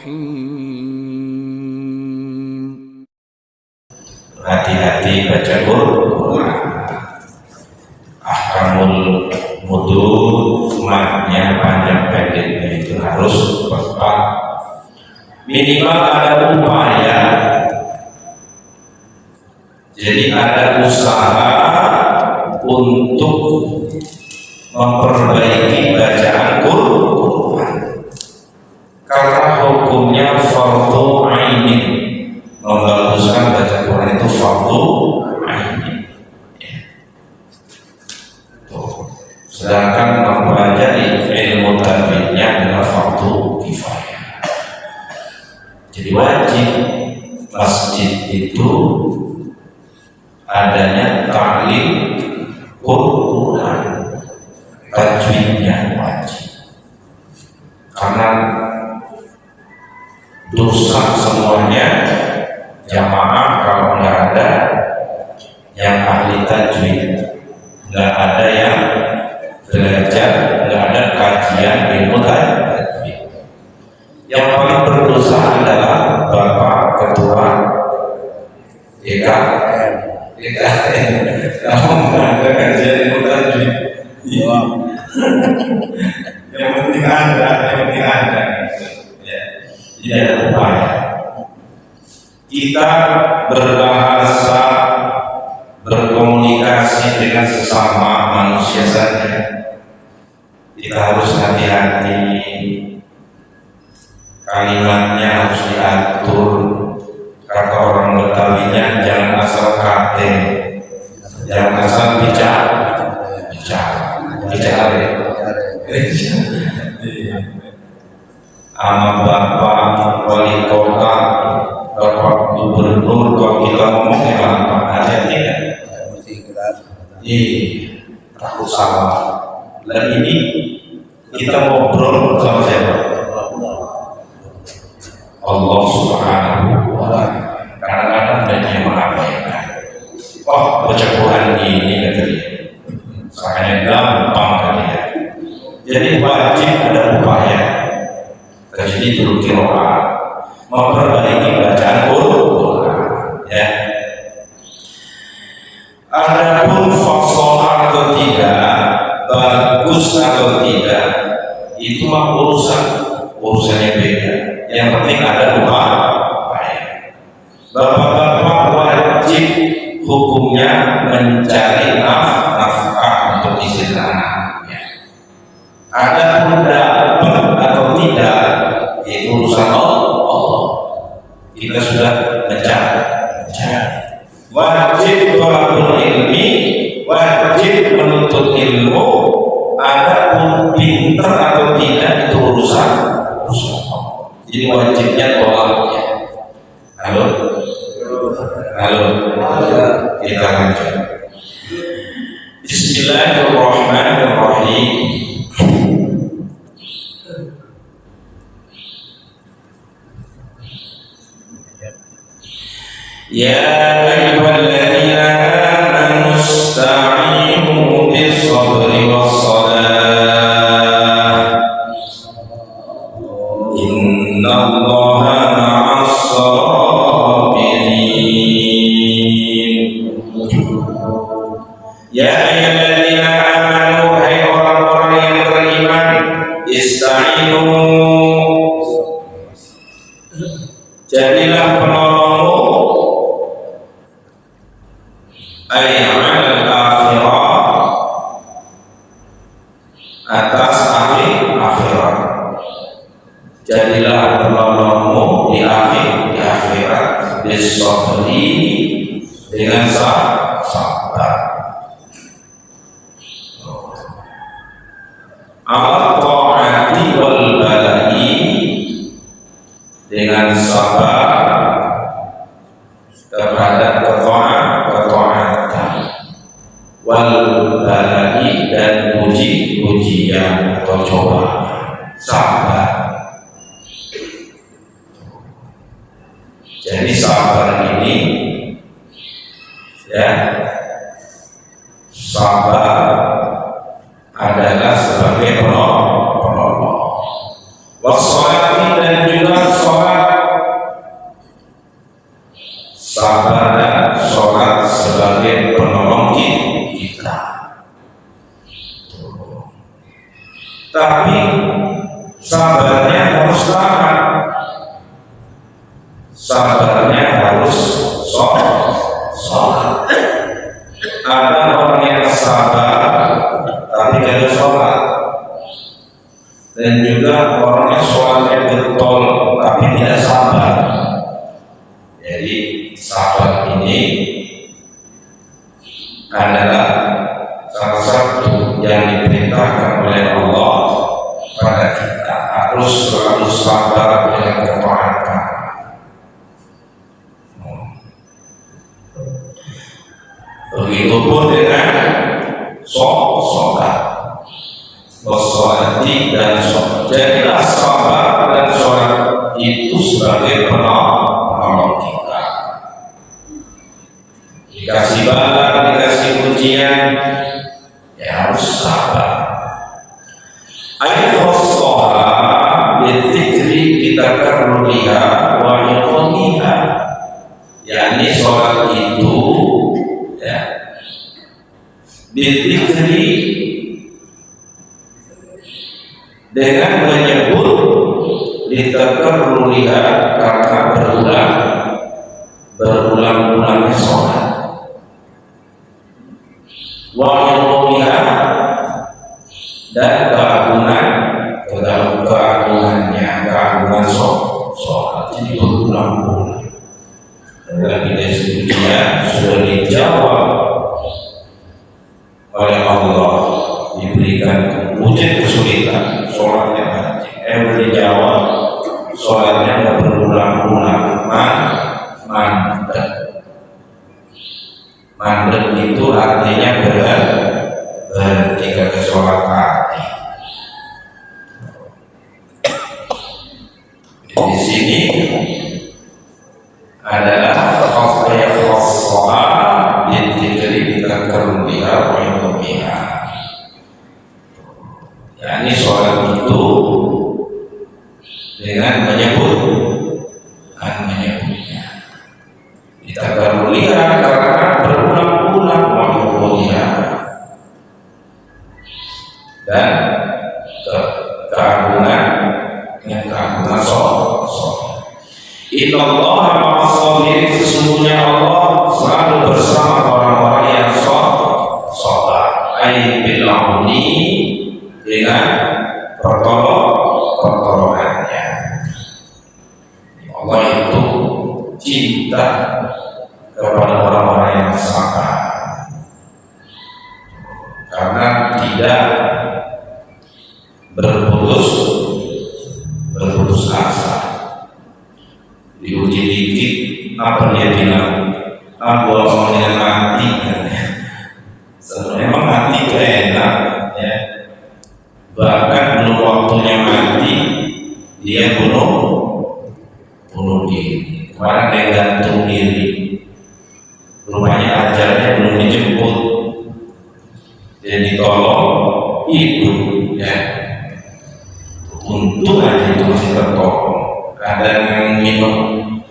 الرحيم. Hati-hati baca Quran. Ahkamul wudu, maknya panjang pendeknya itu harus tepat. Minimal ada upaya. Jadi ada usaha untuk memperbaiki bacaan Quran. Karena hukumnya fardu ainin, membaguskan baca Quran itu fardu ainin. Sedangkan mempelajari ilmu tajwidnya adalah fardu kifayah. Jadi wajib masjid itu adanya ta'lim Quran, tajwidnya wajib. Karena dosa semuanya jamaah kalau nggak ada yang ahli tajwid, nggak ada yang belajar, nggak ada kajian ilmu tajwid. Yang paling berdosa adalah Bapak Ketua DKM. Kamu nggak ada kajian ilmu tajwid. Yang penting ada. Tidak ada upaya. Kita berbahasa, berkomunikasi dengan sesama manusia saja. Kita harus hati-hati, kalimatnya harus diatur. Kata orang Betawinya, jangan asal kate, jangan asal bicara. Sama Bapak Wali Kota, Bapak Gubernur, kalau kita ngomongnya apa? Hati-hati ya. Takut salah. Dan ini kita ngobrol sama siapa? Allah Subhanahu wa Ta'ala. Kadang-kadang banyak mengabaikan. Oh, baca Quran ini kata dia. Makanya gampang kali ya. Jadi wajib ada upaya. Jadi dulu kiroah memperbaiki bacaan Quran. Ya. Adapun fasal atau tidak, bagus atau tidak, itu mah urusannya beda. Yang penting ada upaya. Bapak-bapak wajib hukumnya mencari nafkah untuk istri anaknya. Adapun dapat atau tidak, itu urusan Allah. Kita sudah mencari. Wajib thalabul ilmi, wajib menuntut ilmu. Adapun pintar atau tidak itu urusan Allah. Jadi wajibnya tolaknya. Halo. Kita lanjut. Bismillahirrahmanirrahim. Ya ayyuhalladzina amanu ista'inu bis-sabri was-salah. Innallaha ma'as-sabirin. Ya ayyuhalladzina amanu, hai orang-orang yang beriman, ista'inu, jadilah penolongmu, ay'alal akhirah, atas akhirat. Jadilah penolongmu di akhirat, bis-sabri, dengan sabar. Al-ta'ati wal bala'i, dengan sabar terhadap ketaatan, wal bala'i, dan ujian atau cobaan. Sabar. Jadi sabar ini, ya, sabar adalah sebagai penolong. Wassalati, dan juga salat sabar dan sholat sebagai penolong kita. Tapi sabarnya harus lama, sabarnya harus sholat. Ada orang yang sabar tapi tidak sholat, dan juga orang yang sholatnya getol tapi tidak sabar. Jadi sabar ini adalah salah satu yang diperintahkan oleh Allah pada kita, harus selalu sabar dengan ketaatan. Begitupun dengan sholat, washolati dan sholat. Jadilah sabar dan sholat itu sebagai penolong kita. Dikasih bala, dikasih ujian, ya harus sabar. Ayat sholat bidzikri kita karuniha wa yuqniha, yakni sholat itu ya bidzikri dengan menyebut ditakarruliha karena berulang-ulang sholat, wa yuqniha dan keagungan sholat. Jadi berulang-ulang. Dan kita sebutnya sudah dijawab oleh Allah, diberikan ujian kesulitan, sholatnya mati. Dijawab, sholatnya berulang-ulang. Mandek itu artinya berhenti ke sholat mati. Di sini adalah khossolah bintikri ditakarruliha wa yuqniha, yakni sholat itu dengan menyebutnya ditakarruliha karena berulang-ulang wa yuqniha, dan keagungan sholat. Innallaha ma'as-sabirin, sesungguhnya Allah selalu bersama orang-orang yang sabar. Ai bil auni, dengan pertolongannya. Allah itu cinta kepada orang-orang yang sabar, karena tidak berputus asa. Diuji dikit, apa dia bilang? Gua maunya mati, sebenarnya emang mati itu enak, ya. Bahkan belum waktunya mati, dia bunuh diri. Kemarin dia gantung diri, rumahnya ajalnya belum dijemput, dia ditolong hidup, ya. Untung aja itu masih tertolong. Ada yang minum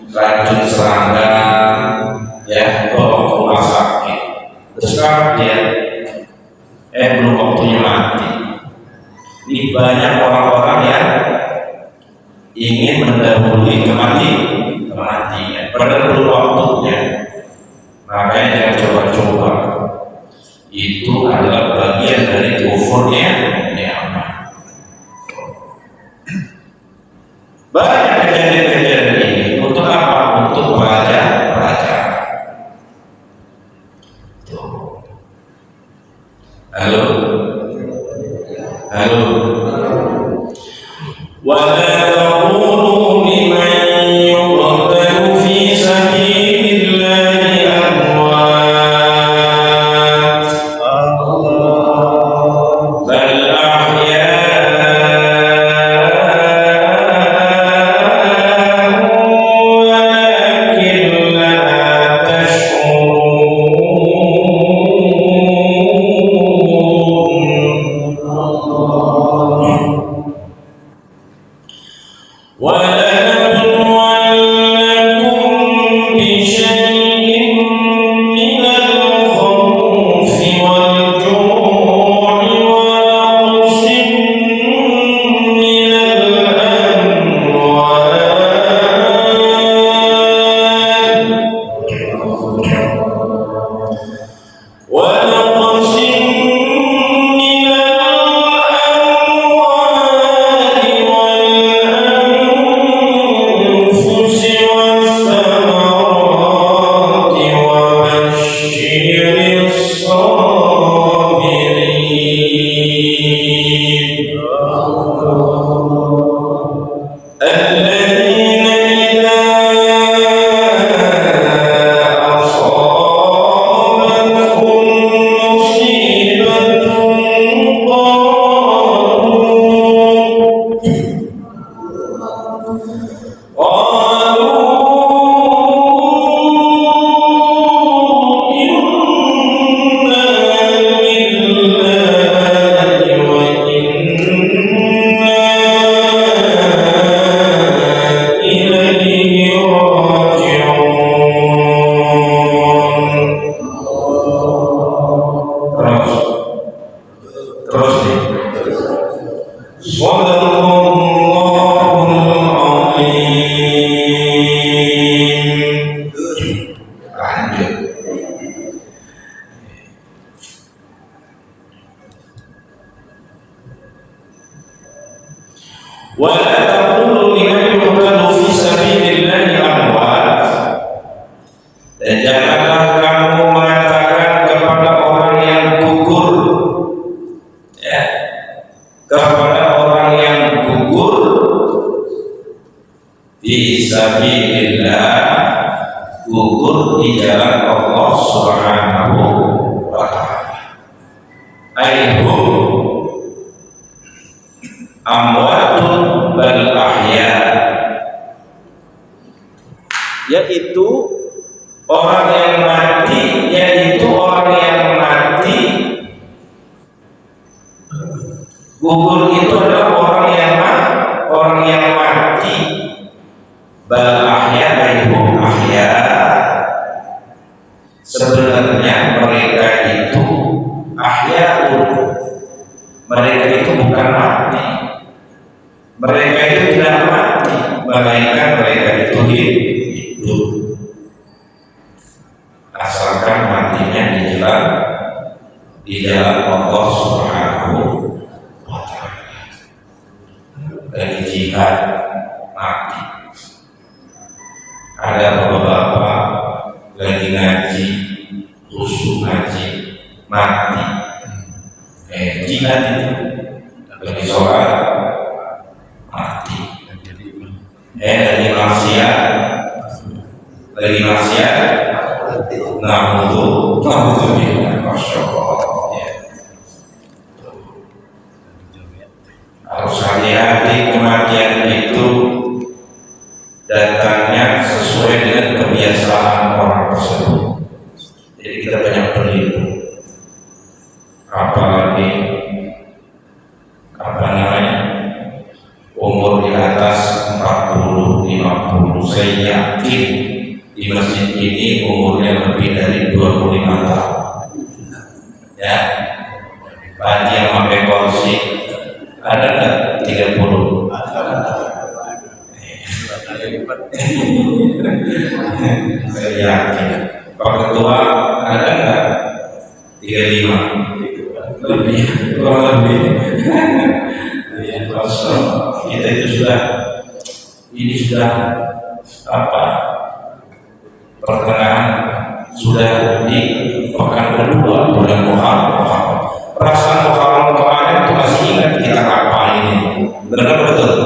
racun serangga, ya, bawa ke rumah sakit. Terus sekarang dia belum waktunya mati. Ini banyak orang-orang yang ingin mendahului kematian, padahal belum waktunya. Makanya jangan coba-coba. Itu adalah bagian dari kufurnya nikmat. Banyak kejadian-kejadian ini untuk apa? Untuk pelajaran. Halo. Wala taqulu liman yuqtalu fi sabilillahi amwat, bal ولنبلونكم بشيء lanjut. Wa la taqulu liman yuqtalu fi sabilillahi amwat, dan janganlah kamu mengatakan kepada orang yang gugur, ya, kepada orang yang gugur fi sabilillah, gugur di jalan Allah Subhanahu wa ta'ala. Aihum amwatun bal ahya, yaitu orang yang mati, yaitu orang yang mati. Gugur itu adalah orang yang mati. Bal ahya aihum ahya, sebenarnya mereka itu ahyaun, mereka itu bukan mati, mereka itu tidak mati, melainkan mereka itu hidup, asalkan matinya di jalan Allah Subhanahu wa ta'ala. Dari jihad mati. Ada bapak-bapak lagi ngaji, khusyuk ngaji, mati. Jihad itu lagi sholat, mati. Lagi maksiat, na'udzubillah, masya Allah. Ya. Harus hati-hati, kematian itu datangnya sesuai dengan kebiasaan orang tersebut. Jadi kita banyak berlindung. Apalagi umur di atas 40-50, saya yakin di masjid ini umurnya lebih dari 25 tahun. Ya, Pak yang pakai kursi ada nggak 30? Saya yakin. Pak Ketua ada nggak 35? Lebih, kurang lebih. Kita itu sudah pertengahan, sudah di pekan kedua bulan Muharram. Perasaan Muharram kemarin itu masih ingat kita ngapain ini? Benar betul?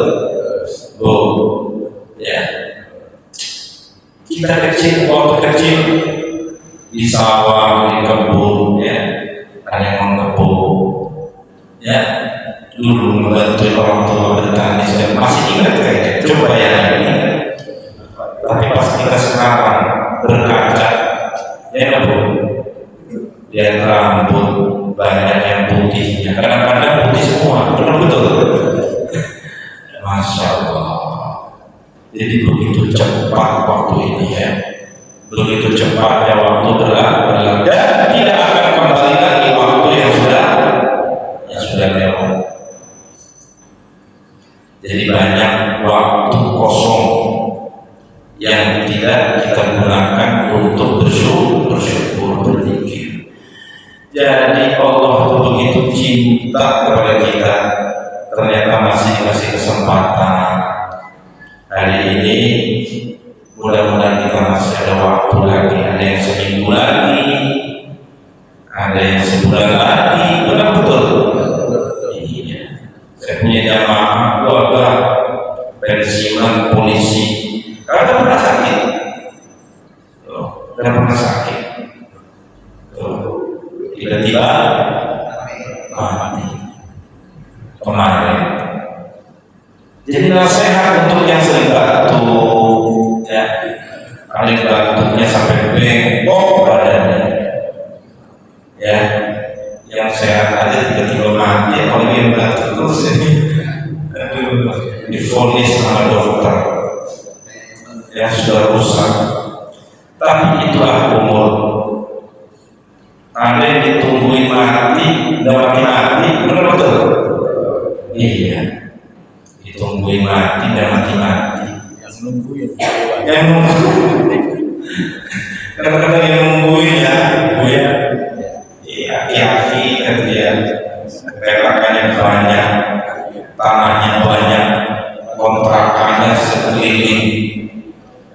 Ya. Kita waktu kecil di sawah, di kebun, ya, hanya mengkebun, ya. Dulu membantu orang tua bertani, saya masih ingat kayaknya. Coba ya ini. Tapi pas kita sekarang berkaca, ya Bu, lihat rambut banyak yang putihnya. Kadang-kadang putih semua, benar betul. Masya Allah. Jadi begitu cepat waktu ini, ya. Begitu cepatnya waktu berlalu dan tidak akan kembali lagi waktu yang sudah lewat. Jadi banyak waktu kosong yang tidak kita gunakan untuk bersyukur, berzikir. Jadi Allah itu begitu cinta kepada kita, ternyata masih kasih kesempatan. Hari ini mudah-mudahan kita masih ada waktu lagi, ada yang seminggu lagi, ada yang sebulan lagi, benar betul. Saya punya jamaah keluarga pensiunan polisi, karena pernah sakit, tiba-tiba mati kemarin. Jadi nasihat untuk yang sering batuk, ya, paling batuknya sampai bengkok badannya, ya. Yang sehat aja tiba-tiba mati, kalau yang batuk terus ini divonis sama dokter, ya sudah rusak. Tapi itulah umur. Anda yang ditungguin mati, dan mati, benar betul? Iya, ditungguin mati dan mati. Yang nunggu. Karena kadang-kadang yang nungguin ya Bu ya, aki-aki kan dia relakannya banyak, tanahnya banyak, kontrakannya sekeliling.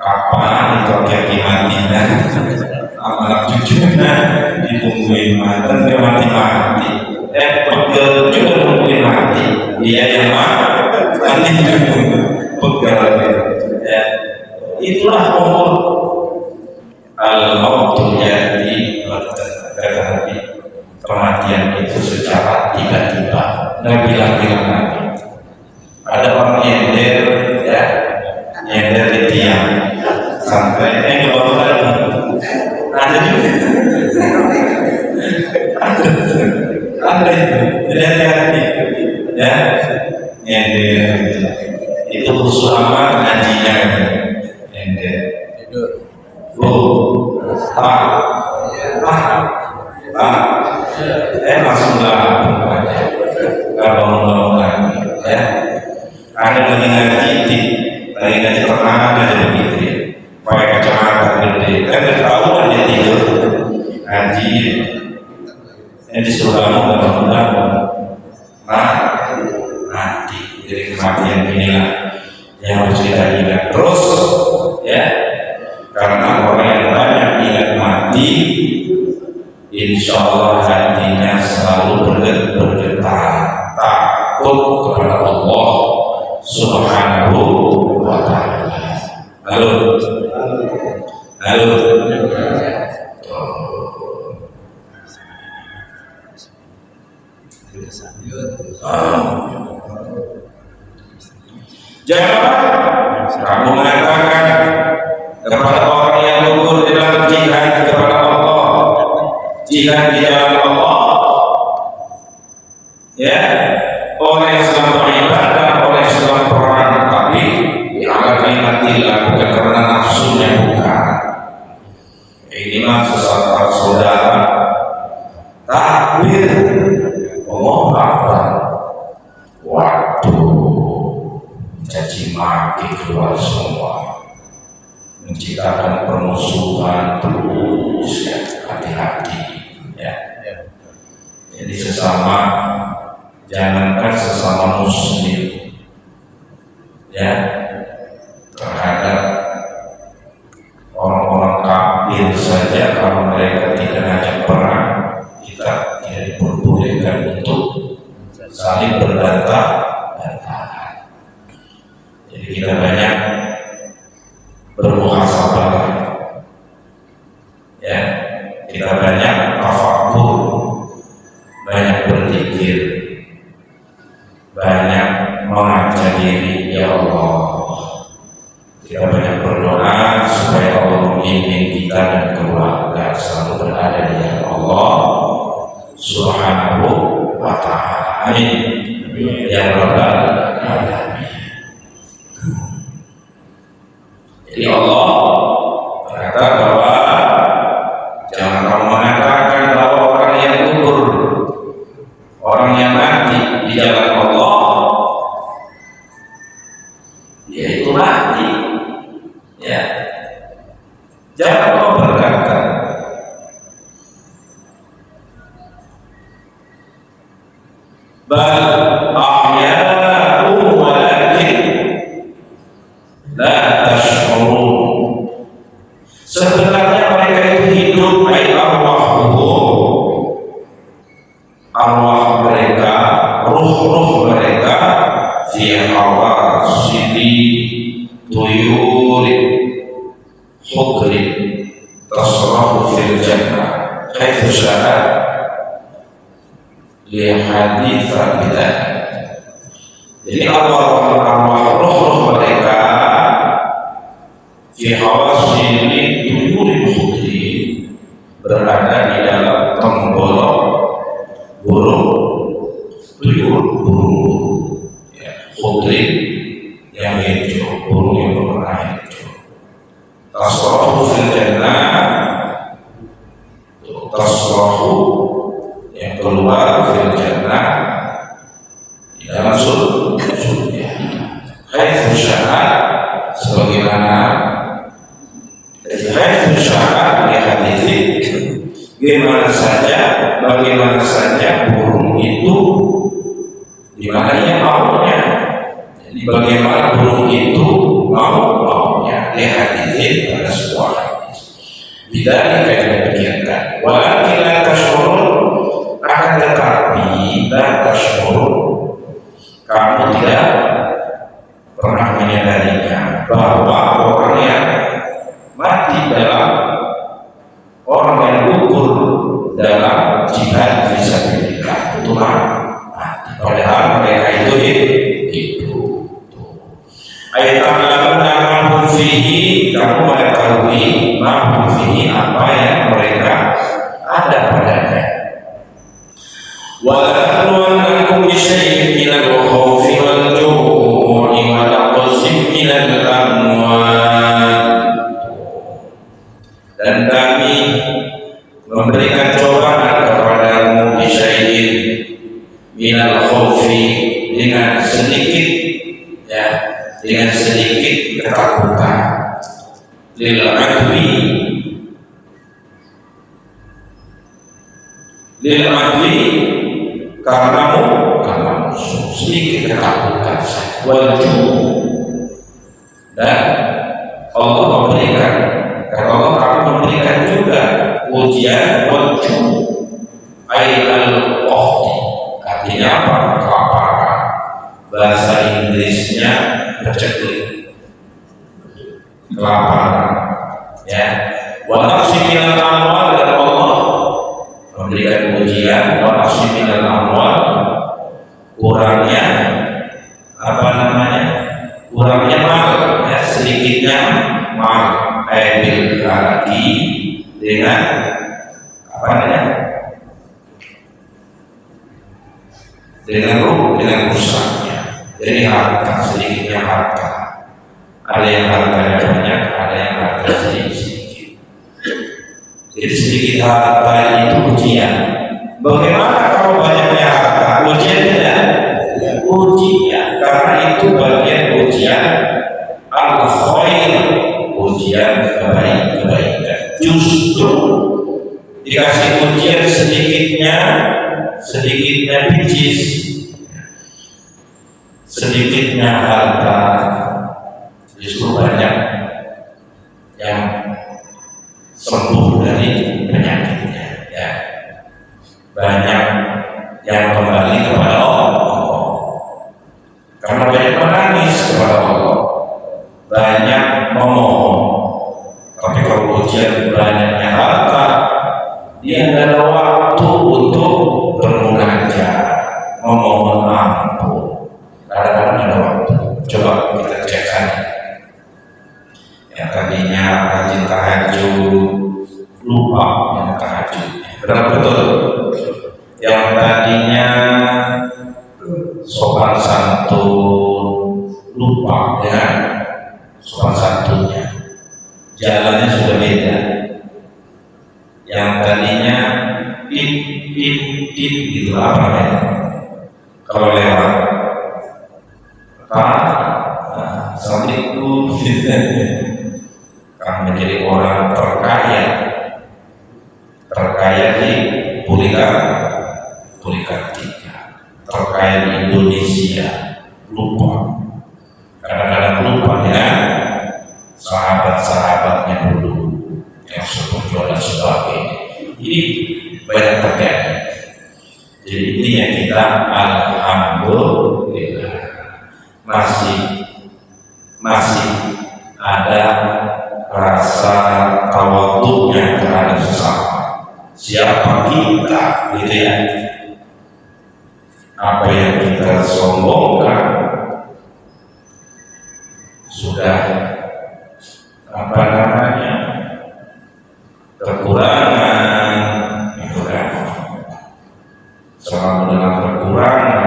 Kapan itu aki-aki matinya, anak cucunya ditungguin mantan dia mati-mati, pegel juga nungguin mati, dia yang mati pegel ya. Itulah umur al-mautu yati kata Nabi, kematian itu secara tiba-tiba, nggak bilang-bilang lagi. Ada orang nyender ya, nyender di tiang sampai ngebawa ada juga ada itu, jadi hati-hati ya, nyender itu khusus amat ngajinya nyender langsung nggak bangun-bangun ya. Ada lagi ngaji tenang aja begitu ya, pakai kacamata gede kan ketahuan dia tidur ngaji yang disuruh kamu bangun-bangun mati. Jadi kematian inilah yang harus kita ingat terus ya, karena orang yang banyak ingat mati insya Allah hatinya selalu bergetar, takut kepada Allah Subhanahu wa ta'ala. Halo. Jangan kamu mengatakan kepada orang yang gugur dalam jihad kepada Allah, jihad di jalan Allah ya, orang yang sedang beribadah, orang yang sedang perang, tapi ala kalimatillah, bukan karena nafsunya, bukan. Ini mah sesama saudara takbir Allah Akbar, waduh caci maki keluar semua, menciptakan permusuhan terus ya, hati-hati ya. Jadi sesama, jangankan sesama muslim ya, terhadap orang-orang kafir saja kalau mereka tidak ngajak perang, kita tidak diperbolehkan untuk saling berbantahan. Jadi kita banyak bermuhasabah ya, kita banyak tafakur, banyak berzikir, banyak mengajak diri ya Allah. Kita banyak berdoa supaya Allah membimbing kita dan keluarga selalu berada di jalan Allah Subhanahu wa ta'ala. Amin ya rabbal alamin. Jadi Allah berkata bahwa jangan kamu mengatakan bahwa orang yang gugur, orang yang mati di jalan Allah, yaitu mati ya. Jangan kau berkata bal ahya'u walakin la tash'urun. Sebenarnya mereka itu hidup, baik arwah mereka, ruh mereka fi hawasili tuyuri khudri tasrahu fil jannah haitsu sya'a li haditsan bidah. Jadi arwah ruh mereka fi hawasili tuyuri khudri berada di dalam tembolok burung tuyur, burung ya, khudri yang hijau, burung yang berwarna hijau. Tasrahu fil jannah, tasrahu yang keluar fil jannah di dalam surga. Haitsu sya'a, sebagaimana haitsu sya'a lihat bagaimana saja burung itu di mana ia maunya. Jadi bagaimana burung itu maunya. Lihat ini pada sebuah hadis. Bila dikatakan walakin la tashurun, akan tetapi la tashurun, kamu tidak pernah menyadarinya bahwa orang yang mati orang yang gugur dalam jihad fisabilillah itu mati, padahal mereka itu hidup. Ayat al-Qur'an fihi, kamu mengetahui mahum fihi, apa yang mereka ada padanya. Wa nabluwannakum bisyai'in minal khawfi wal ju'i wa naqsin minal amwal, dan kami memberikan cobaan kepadamu bisyai'in minal khawfi, dengan sedikit ketakutan, lil adwi karena musuh, sedikit ketakutan saja. Wajib, dan Allah memberikan, karena Allah akan memberikan juga ujian wajib, al-qahdi, artinya apa? Kelaparan. Bahasa Inggrisnya peceklik, kelaparan, ya. Wa naqsi minal amwal, dan Allah memberikan ujian wa naqsi minal amwal, kurangnya kurangnya mal, ya, sedikitnya mal, bil lagi dengan dengan rusaknya. Jadi harta, sedikitnya harta. Ada yang hartanya banyak, ada yang hartanya sedikit. Jadi sedikit harta itu ujian. Bagaimana kalau banyaknya harta? Ujian tidak? Ujian, karena itu bagian ujian al-khair, ujian kebaikan. Justru dikasih ujian sedikitnya bijis, sedikitnya harta, justru banyak yang sembuh dari penyakitnya, ya. Banyak yang kembali kepada Allah, karena banyak menangis kepada Allah, banyak memohon. Tapi kalau ujian banyaknya harta, dia tidak ada waktu untuk bermunajat, memohon ampun. Kadang-kadang ada waktu. Coba kita cekkan. Yang tadinya rajin tahajud, lupa yang tahajud. Benar betul. Yang tadinya sopan santun, lupa dengan sopan santunnya. Jalannya sudah beda. Yang tadinya gitu, apa namanya? Kalau lewat, assalamualaikum. Kamu menjadi orang terkaya di Polikarpika, terkaya di Indonesia, lupa. Kadang-kadang lupa ya sahabat-sahabatnya dulu yang sepupu dan sebagainya. Ini banyak terjadi. Jadi intinya kita alhamdulillah masih ada rasa tawadhu'nya terhadap sesama. Siapa kita, gitu ya? Apa yang kita sombongkan sudah kekurangan, itu kan. Selama dengan kekurangan,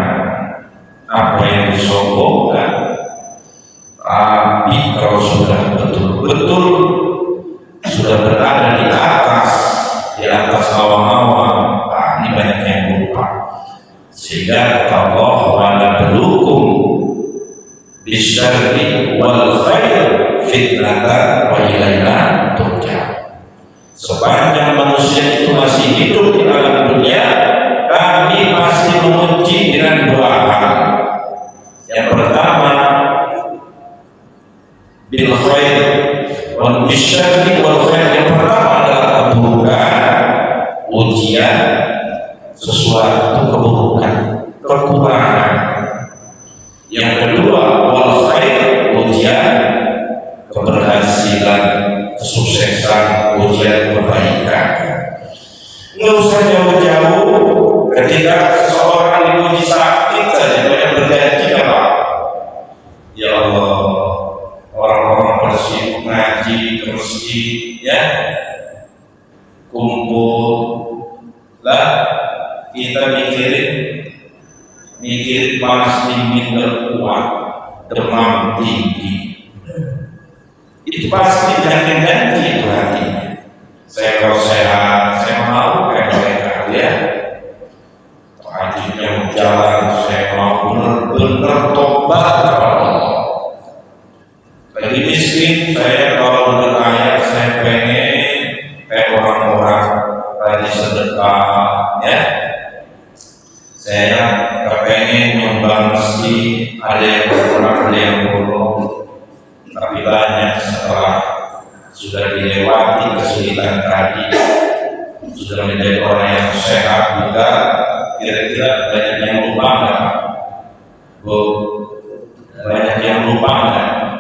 apa yang disombongkan. Tapi kalau sudah betul-betul sudah berada di atas awam-awam, ini banyak yang lupa. Sehingga Allah wala belukum bisyarri wal khair fitnatan wa ilaina turja. Sebanyak sepanjang manusia itu masih hidup di alam dunia, kami pasti menguji dengan dua hal. Yang pertama, bil khair wal bisyarri wal khair. Yang pertama adalah keburukan, ujian, sesuatu keburukan, kekurangan. Yang kedua, wal khair, ujian, keberhasilan, kesuksesan, ujian kebaikan. Nggak usah jauh-jauh, ketika seseorang diuji sakit saja banyak berjanji apa? Ya Allah, orang-orang bersih ngaji ke masjid, ya, kumpul lah, kita mikirin panas dingin terkuat, demam tinggi. Itu pasti janji itu hatinya. Saya kalau sehat, saya mau kayak mereka, ya. Hajinya jalan, saya mau benar-benar tobat kepada Allah. Lagi miskin, saya kalau udah kaya, saya pengen kayak orang-orang tadi sedekah, ya. Saya pengen nyumbang masjid, ada yang berkurang, ada yang bolong. Tapi banyak setelah sudah dilewati kesulitan tadi, sudah menjadi orang yang sehat juga, kira-kira banyak yang lupa nggak? Bu, banyak yang lupa nggak?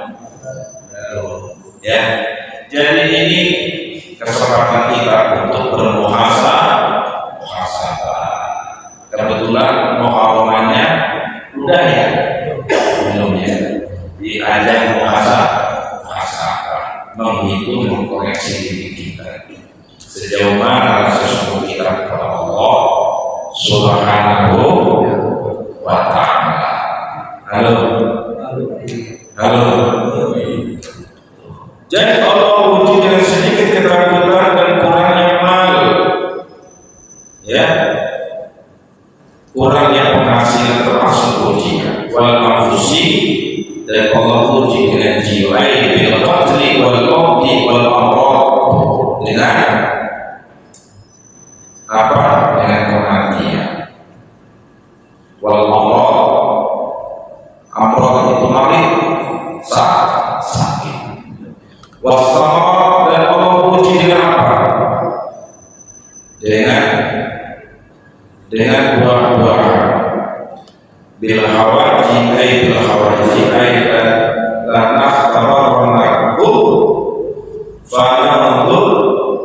Ya, jadi ini kesempatan kita untuk bermuhasabah. Kebetulan muhawamanya udah ya, belum ya? Diajak muhasabah, menghitung, mengkoreksi diri kita sejauh mana rasa syukur kita kepada Allah Subhanahu wa ta'ala. Halo. Jadi Allah uji dengan sedikit ketakutan dan kurangnya malu, ya, kurangnya penghasilan termasuk ujian. Wal mafusi, dan Allah uji dengan jiwa, bil qatli wal qawdi wal amrad, dengan apa? Dengan kematian. Wal amrad itu mati, sakit. Wassalam, dan Allah uji dengan apa? Dengan buah-buahan. Bil hawaji la nakhtabarnakum fananzur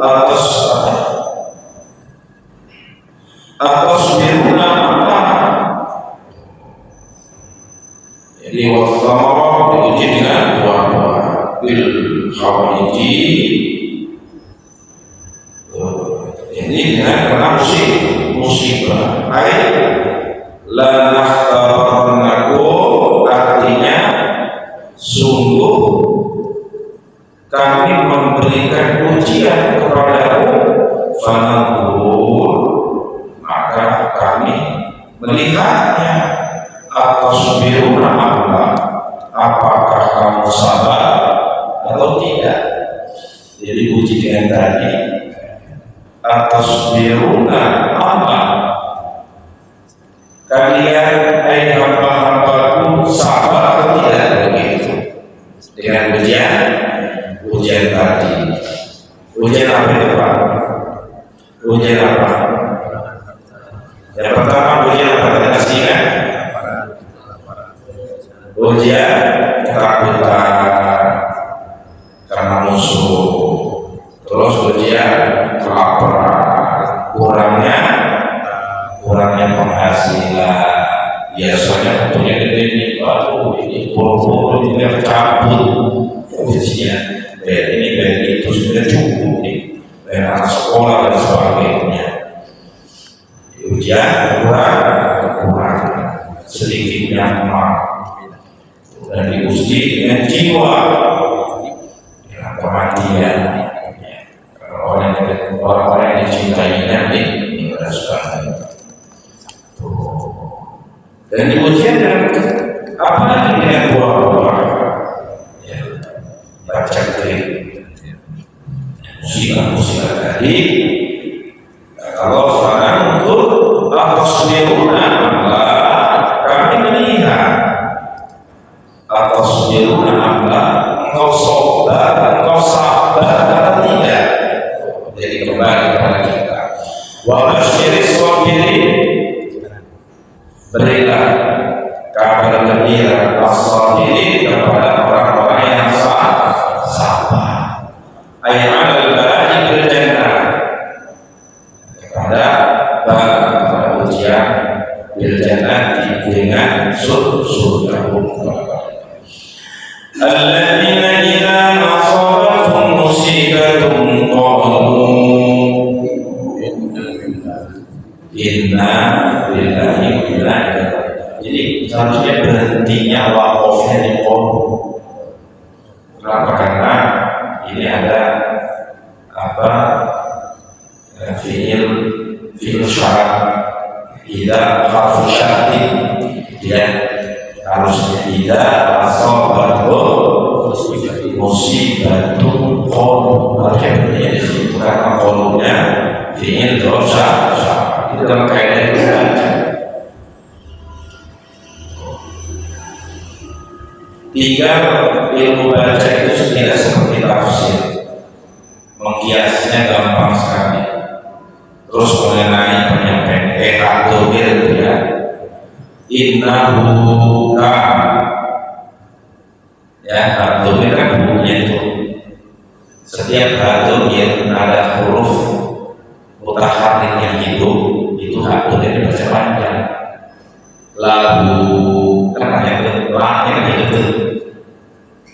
atasbiruna apa? Jadi wassalam diuji dengan buah-buahan. Bil hawaji, ini dengan kena musibah. La nakhtabarnakum, artinya sungguh kami memberikan ujian kepadamu, fananzur, maka kami melihatnya. Atasbiruna Allah, apakah kamu sabar atau tidak? Jadi uji dengan tadi, atasbiruna Allah, kalian hamba-hambaku sabar atau tidak? Begitu. Dengan ujian tadi. Ujian apa itu Pak? Ujian apa? Yang pertama ujian apa? Tadi kan? Ujian ketakutan karena musuh. Terus ujian kelaparan, kurangnya penghasilan. Biasanya punya gede ini, waduh ini boro-boro ini cabut ujian. Ini itu sudah cukup nih, bayar anak sekolah dan sebagainya. Ujian kurang sedikitnya emak, dan diuji dengan jiwa, dengan kematian. Orang-orang yang dicintai Nabi ini sudah. Dan diujian dengan apa lagi? Dengan buah-buah, ya, baca musibah tadi Allah fananzur atasbiruna amla, kami melihat atasbiruna amla, engkau sabar atau tidak. Jadi kembali kepada kita. Wa basyiris sabirin, berilah kabar gembira as-sabirin kepada orang-orang yang sabar. Ayat al-bala'i bil jannah, kepada ujian bil jannah dengan surga. Alladzina idza asabatuhum musibatun qalu inna lillahi wa inna ilaihi raji'un. Jadi seharusnya berhentinya waqafnya di qalu. Kenapa? Karena ini ada fi'il syarat, idza harfu syartin, ya harusnya idza asabatu musibatun qalu, harusnya berhentinya di situ karena qalunya fi'il dosa. Itu dalam kaidah baca. Tiga, ilmu baca itu tidak seperti tafsir, mengkiasnya gampang sekali. Terus mengenai penyampaian takdir, ya, innahu kan, ya takdir kan bunyinya itu setiap takdir ada huruf mutaharrik yang hidup, itu takdir dibaca panjang. Lalu kan yang belakangnya kan itu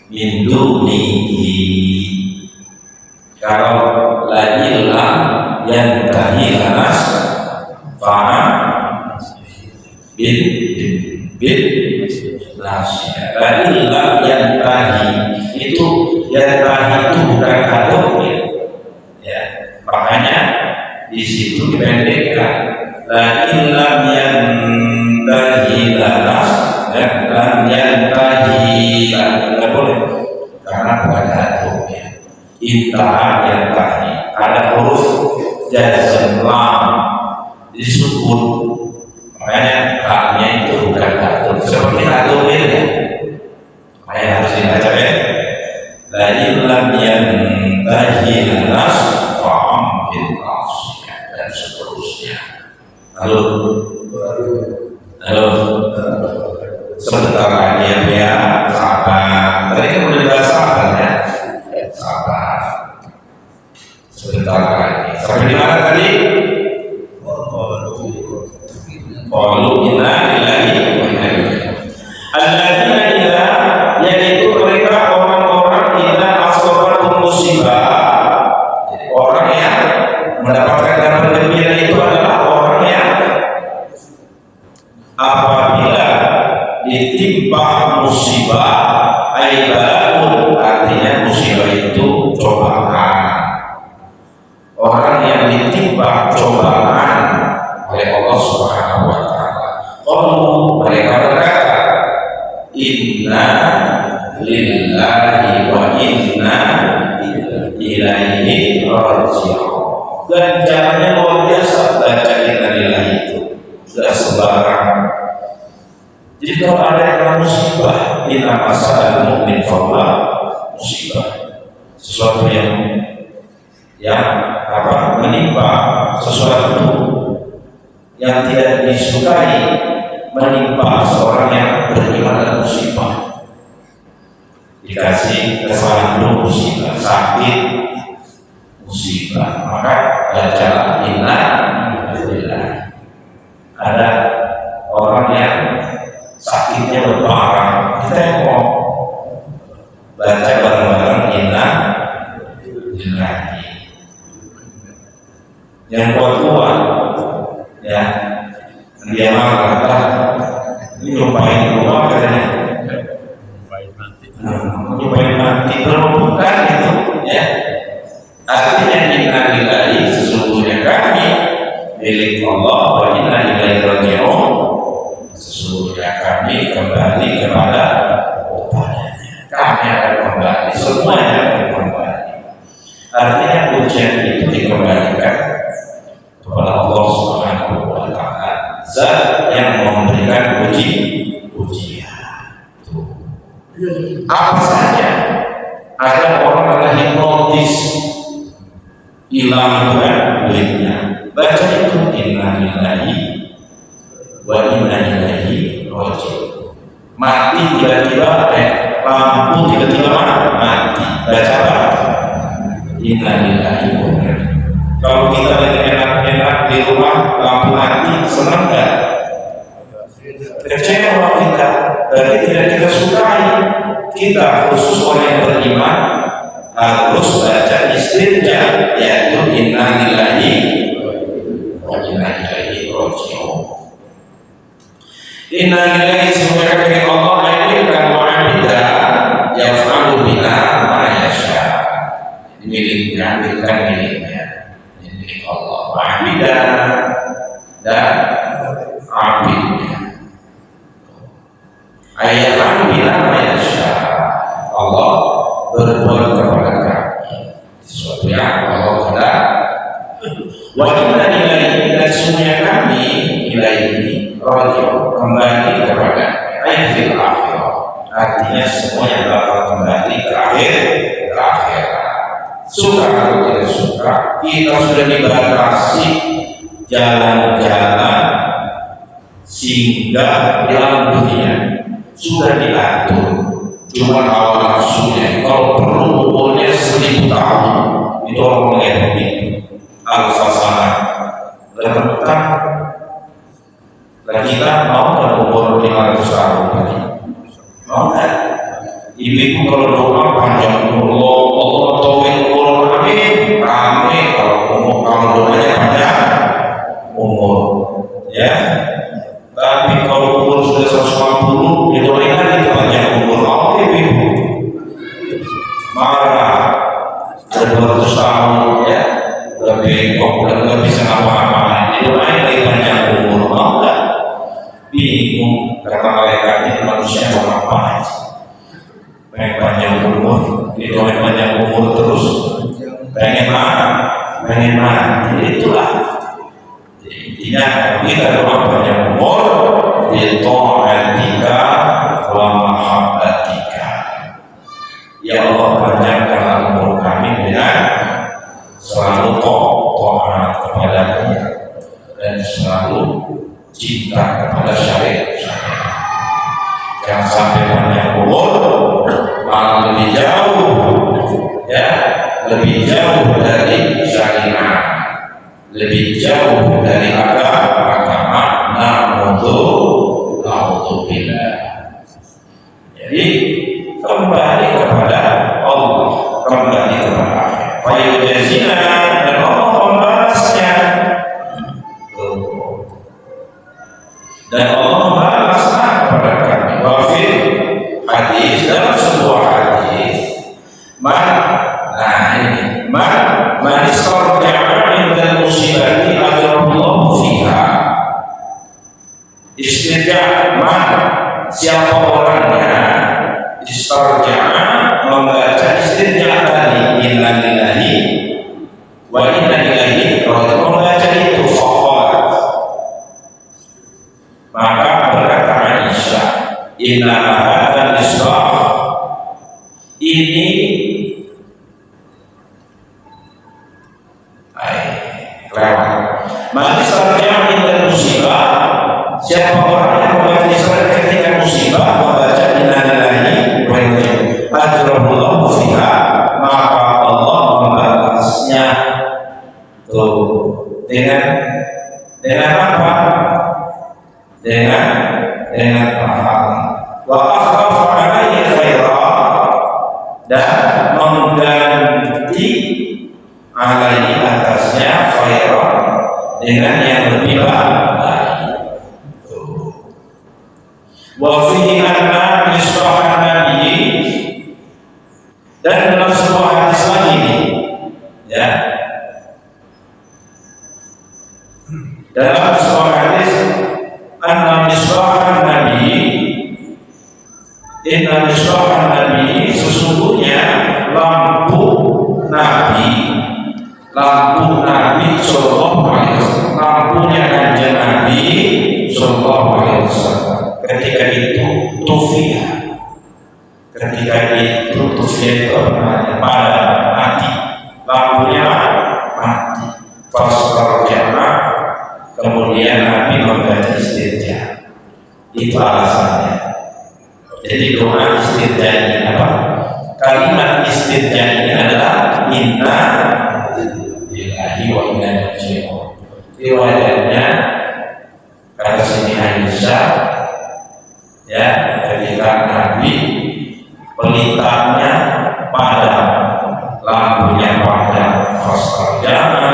indunihi. Kalau lailah yang tahi lanas fa'am bin nasya. Lailah yang tahi itu, yang tahi itu bukan hadapnya, ya, makanya di situ dipendekkan. Lailah yang tahi lanas dan lam yantahi, tidak boleh karena bukan hadapnya. Intaha yang tahi ada huruf jazm lam disukun, makanya haknya itu bukan hadap seperti hadap ya, makanya harus dibaca ya. La illam yantahi nas fa'am bil nasya dan seterusnya. Halo sebentar lagi ya, sabar. Tadi kan udah dibahas sabar ya, sabar. Sebentar lagi. Sampai di mana tadi? Qalu inna lillahi wa inna ilaihi raji'un. Alladzina idza, yaitu mereka orang-orang idza asabatuhum musibah. Jadi orang yang mendapatkan kabar gembira itu adalah orang yang apabila ditimpa musibah, aibalun, artinya musibah itu cobaan. Orang yang ditimpa cobaan oleh Allah Subhanahu wa taala, qalu, mereka berkata, inna lillahi wa inna ilaihi raji'un. Ganjarannya luar biasa baca inna lillahi itu, sudah sembarang. Jadi kalau ada yang musibah, inna masalah mu'min fahuwa musibah, sesuatu yang menimpa, sesuatu yang tidak disukai menimpa seorang yang beriman dan musibah. Dikasih kesalahan dulu musibah, sakit musibah, maka baca inna lillahi. Ada orang yang sakitnya berparah, kita mau baca bareng-bareng inna lillahi. Yang kuat-kuat, ya, dia marah, ini nyobain rumah katanya, nyobain mati, bukan itu, ya. Artinya inna lillahi, sesungguhnya kami milik Allah, wa inna ilaihi raji'un, sesungguhnya kami kembali kepada Tuhannya. Kami akan kembali, semuanya akan kembali. Artinya ujian itu dikembalikan kepada Allah Subhanahu wa Ta'ala, zat yang memberikan ujian. Apa saja? Ada orang ada hipnotis, hilang duitnya. Baca itu inna lillahi wa inna ilaihi raji'un. Mati tiba-tiba, lampu tiba-tiba mati. Baca apa? Inna lillahi wa inna ilaihi. Kalau kita lagi enak-enak di rumah, lampu mati, senang nggak? Kecewa kita, berarti tidak kita sukai. Kita khusus orang yang beriman harus baca istirja, yaitu inna lillahi wa inna ilaihi raji'un. Inna lillahi semuanya dari Allah, ayyukan wa abida yaf'alu bina ma yasha. Miliknya, bukan miliknya, milik Allah. Wa abida dan abidnya. Ayyukan bina ma yasha. Allah berbuat kepada kami sesuatu yang Allah hendak. Wa inna ilaihi, dan semuanya kami ilaihi raji'un, kembali kepada akhir akhir. Artinya semuanya bakal kembali ke akhirat. Suka atau tidak suka, kita sudah dibatasi jalan-jalan singgah dalam dunia, sudah diatur. Cuma awal nafsunya, kalau perlu umurnya 1000 tahun, itu orang melihat begitu. Al-Fasana bertentang. Dan kita mau nggak umur 500 tahun lagi? Mau nggak? Ibu kalau doa panjang umur, Allah tauin umur, amin. Kalau doanya panjang umur, ya. Tapi kalau umur sudah 150, itu lagi panjang umur. Ibu marah, ada 200 tahun, ya, udah bengkok, udah nggak bisa ngapa-ngapain. Itu lagi panjang umur, mau nggak? Bingung, kata malaikatnya, manusia mau ngapain? Pengen panjang umur, itu panjang umur terus, pengen mati, itulah. Intinya kita doa panjang umur, dita'atika wa mahabbatika. Ya Allah, panjangkanlah umur kami dengan selalu taat kepadamu dan selalu cinta kepada syariat. Jangan sampai panjang umur malah lebih jauh, ya, lebih jauh dari syariat, lebih jauh dari agama. Na'udzubillah. Jadi kembali kepada Allah, kembali kepada akhir. Fayujazina, dan Allah membalasnya. Dan Allah membalasnya kepada kami. Wafil hadis, dalam sebuah hadis, man istarja'a inda musibati ajrallahu fiha. Istirja' siapa orangnya istarja'a, membaca istirja' tadi inna lillahi wa inna ilaihi raji'un, membaca itu faqat, maka berkata Aisyah, inna hadzal istirja' ini istarja'a inda musibah, siapa orang yang membaca istirja' ketika musibah, membaca inna lillahi wa inna ilaihi raji'un fiha, maka Allah membalasnya tuh dengan apa? Dengan pahala. Wa akhrafa alaihi khairan, dan mengganti alaihi atasnya khairan dengan yang lebih baik. Wa fi anna misbahan nabi, dan dalam sebuah hadis lagi, ya, dalam sebuah hadis, anna misbahan nabi, inna misbahan nabi, sesungguhnya lampu Nabi Sallallahu Alaihi Wasallam kemudian Nabi membaca istirja. Itu alasannya. Jadi doa istirja ini apa? Kalimat istirja ini adalah inna lillahi wa inna ilaihi raji'un. Riwayatnya kata sini Aisyah, ya, ketika Nabi pelitanya padam, lampunya padam, fastajaba,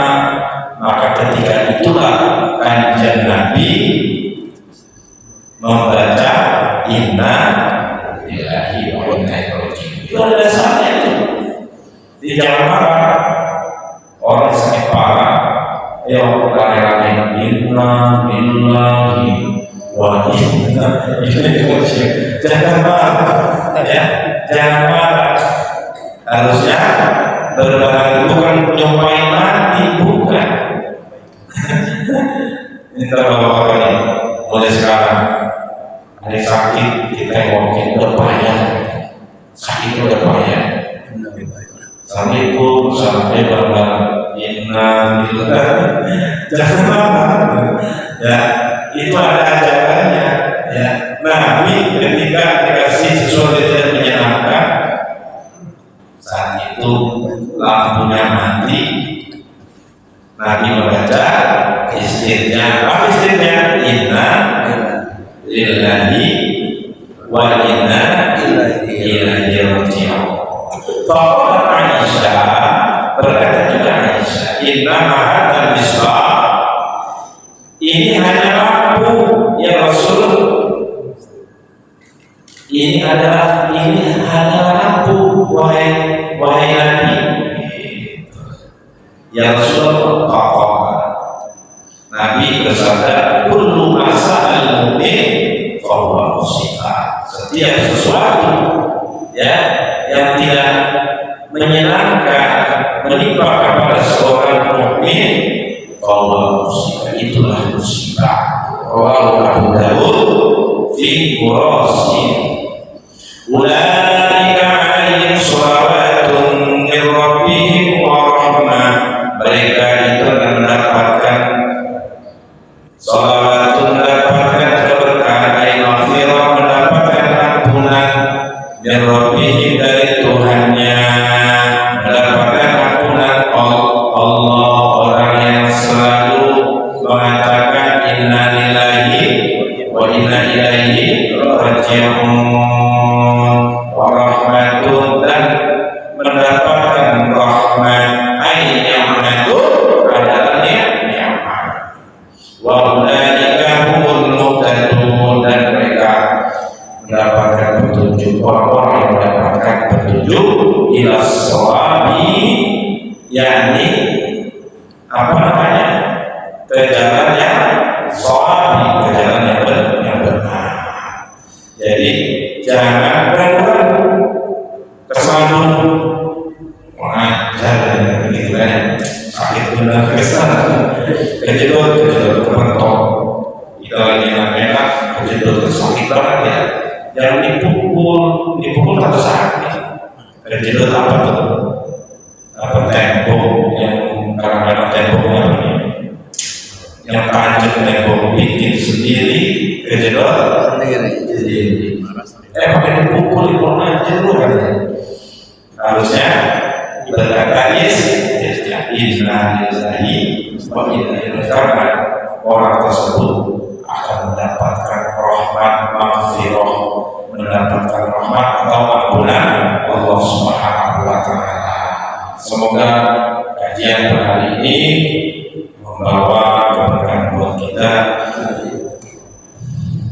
maka ketika itulah kanjeng Nabi membaca inna lillahi wa inna ilaihi raji'un. Itu ada dasarnya itu. Di zaman marah orang sakit parah, ya rame-rame inna lillahi wa inna ilaihi raji'un. Jangan marah, ya, jangan marah. Harusnya berbarang itu kan nyumpain mati, bukan. Ini terbawa ini. Mulai sekarang ada sakit, kita mungkin berpayah. Sakit itu berpayah. Assalamualaikum, sampai barang inna lillahi. Jangan marah. Ya, itu ada ajarannya. Ya, Nabi ketika dikasih sesuatu yang menyenangkan, saat itu lampunya mati, Nabi membaca istirja. Apa istirja? Inna lillahi wa inna ilaihi raji'un. Faqala Aisyah, berkata juga Aisyah, inna hadzal misbah, ini hanya lampu ya Rasul. Ini hanya lampu, wahai Nabi. Ya Rasul, Nabi bersabda, kullu asal mu'min fahuwa musibah. Setiap sesuatu ya yang tidak menyenangkan menimpa kepada seorang mukmin fahuwa musibah, itulah musibah. Rawahu Abu Dawud fi Qurasi. Ulaika 'alaihim shalawatun min rabbihim wa rahmah. Mereka itu mendapatkan shalawatun, mendapatkan keberkahan, maghfirah, mendapatkan ampunan min rabbihim, dari Tuhannya, mendapatkan ampunan Allah. Orang yang selalu mengatakan inna lillahi wa inna ilaihi raji'un, warahmatun, dan mendapatkan rahmat, adalah nikmat. Wa ulaika humul muhtadun, dan mereka mendapatkan petunjuk, orang-orang yang mendapatkan petunjuk ila shawabi, yakni apa namanya, ke jalan yang shawabi, ke jalan yang benar. Jadi jangan ragu-ragu, kesandung mengajar gitu kan, sakit benar kesana, kejedot kepentok, kita lagi enak, kejedot sakit banget ya. Jangan dipukul tak sakit. Kejedot apa tuh? Apa tembok yang kadang-kadang temboknya yang tajam, tembok bikin sendiri, kejedot sendiri. Pakai dipukul itu aja lu kan. Harusnya berkata inna lillahi wa inna ilaihi raji'un. Orang tersebut akan mendapatkan rahmat, maghfirah, mendapatkan rahmat atau ampunan Allah Subhanahu wa taala. Semoga kajian hari ini membawa keberkahan buat kita.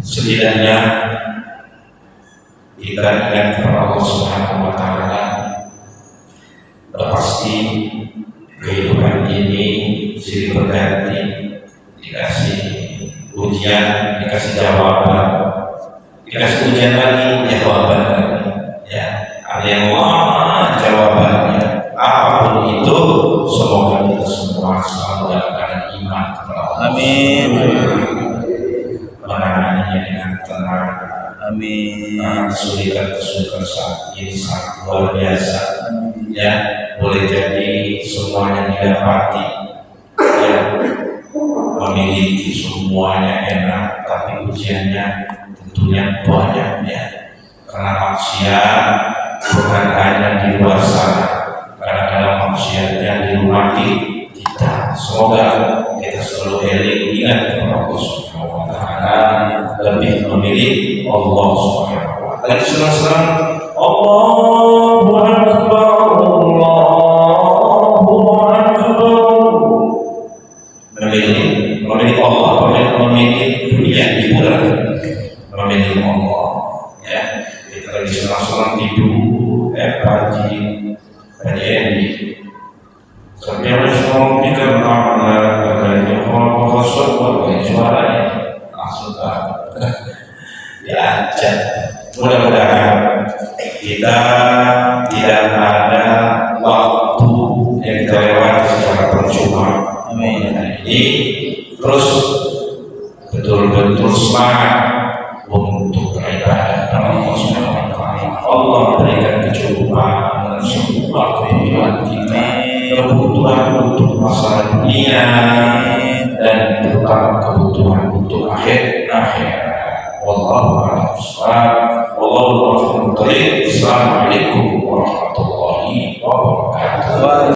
Setidaknya kita ingat kepada Allah Subhanahu wa taala. Pasti kehidupan ini silih berganti, dikasih ujian, dikasih jawaban, dikasih ujian lagi, jawaban lagi. Ya, ada yang lama jawabannya. Apapun itu, semoga kita semua selalu dalam keadaan iman kepada Allah. Amin. Menanganinya dengan tenang. Amin. Kesulitan saat ini sangat luar biasa. Ya, boleh jadi semuanya didapati. Ya, memiliki semuanya enak, tapi ujiannya tentunya banyak ya. Karena maksiat bukan hanya di luar sana, kadang-kadang maksiatnya di rumah kita. Semoga kita selalu ingat kepada Allah Subhanahu wa Ta'ala, lebih memilih Allah Subhanahu wa Ta'ala. Lagi senang-senang Allahu Akbar, Allahu Akbar. Memilih Allah, memilih dunia hiburan, memilih Allah. Ya, kita lagi senang-senang tidur, pagi ini. Sampai Rasulullah bikin amanah dan orang kosong bagi suaranya langsung diajak. Mudah-mudahan kita tidak ada waktu yang kita lewati secara percuma. Ini terus betul-betul semangat untuk beribadah kepada Allah Subhanahu wa Ta'ala. Allah berikan kecukupan dan semua kehidupan kita, kebutuhan untuk masalah dunia dan terutama kebutuhan untuk akhirat. Wallahu a'lam bishawab. Wallahu a'lam bishawab. Assalamualaikum warahmatullahi wabarakatuh.